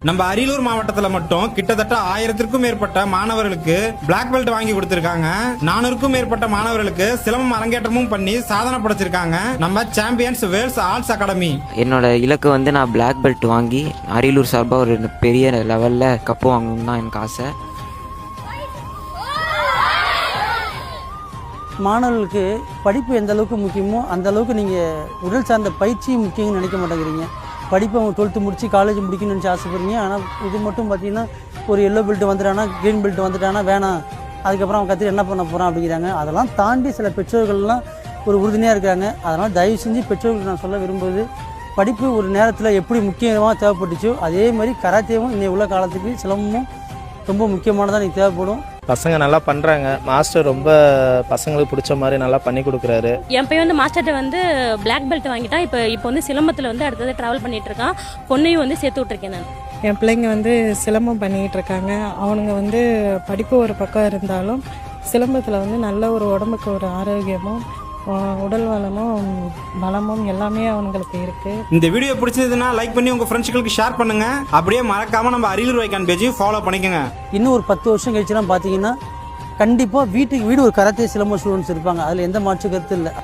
நம்ம அரியலூர் மாவட்டத்தில் மட்டும் கிட்டத்தட்ட 1000க்கும் மேற்பட்ட மாணவர்களுக்கு பிளாக் பெல்ட் வாங்கி கொடுத்திருக்காங்க. 400க்கும் மேற்பட்ட மாணவர்களுக்கு சிலம்பம் அரங்கேற்றமும் பண்ணி சாதனை படைச்சிருக்காங்க நம்ம சாம்பியன்ஸ் வேர்ல்ஸ் ஆர்ட்ஸ் அகாடமி. என்னோட இலக்கு வந்து நான் பிளாக் பெல்ட் வாங்கி அரியலூர் சார்பாக ஒரு பெரிய லெவலில் கப்பு வாங்கணும்னு தான் எனக்கு ஆசை. மாணவர்களுக்கு படிப்பு எந்த அளவுக்கு முக்கியமோ அந்த அளவுக்கு நீங்கள் உடல் சார்ந்த பயிற்சியும் முக்கியம்னு நினைக்க மாட்டேங்கிறீங்க. படிப்பை அவங்க 12th முடித்து காலேஜ் முடிக்கணும்னு நினச்சி ஆசைப்படுறீங்க. ஆனால் இது மட்டும் பார்த்தீங்கன்னா ஒரு எல்லோ பெல்ட் வந்துட்டானா க்ரீன் பெல்ட் வந்துட்டானா வேணாம், அதுக்கப்புறம் அவன் கற்றுட்டு என்ன பண்ண போகிறான் அப்படிங்கிறாங்க. அதெல்லாம் தாண்டி சில பெற்றோர்கள்லாம் ஒரு உறுதுணையாக இருக்காங்க. அதனால் தயவு செஞ்சு பெற்றோர்களுக்கு நான் சொல்ல விரும்புவது, படிப்பு ஒரு நேரத்தில் எப்படி முக்கியமாக தேவைப்பட்டுச்சோ அதே மாதிரி கராத்தேவும் இன்னைக்கு உள்ள காலத்துக்கு சிலம்பமும் ரொம்ப முக்கியமானதாக எனக்கு தேவைப்படும். பசங்க நல்லா பண்ணுறாங்க. மாஸ்டர் ரொம்ப பசங்களுக்கு பிடிச்ச மாதிரி நல்லா பண்ணி கொடுக்குறாரு. என் பையன் வந்து மாஸ்டர்கிட்ட வந்து பிளாக் பெல்ட் வாங்கிட்டான். இப்போ வந்து சிலம்பத்தில் வந்து அடுத்தது ட்ராவல் பண்ணிட்டு இருக்கான். பொண்ணையும் வந்து சேர்த்து விட்ருக்கேன் நான். என் பிள்ளைங்க வந்து சிலம்பம் பண்ணிகிட்டு இருக்காங்க. அவனுங்க வந்து படிப்பு ஒரு பக்கம் இருந்தாலும் சிலம்பத்தில் வந்து நல்ல ஒரு உடம்புக்கு ஒரு ஆரோக்கியமும் உடல் வளமும் பலமும் எல்லாமே அவங்களுக்கு இருக்கு. இந்த வீடியோ பிடிச்சதுன்னா லைக் பண்ணி உங்க ஃப்ரெண்ட்ஸ்களுக்கு ஷேர் பண்ணுங்க. அப்படியே மறக்காம நம்ம அரியலூர் வைக்கான் பேஜையும் ஃபாலோ பண்ணிக்கோங்க. இன்னும் ஒரு 10 வருஷம் கழிச்சுலாம் பார்த்தீங்கன்னா கண்டிப்பாக வீட்டுக்கு வீடு ஒரு கராத்தே சிலம்பம் ஸ்டூடெண்ட்ஸ் இருப்பாங்க. அதில் எந்த மாற்று கருத்து இல்லை.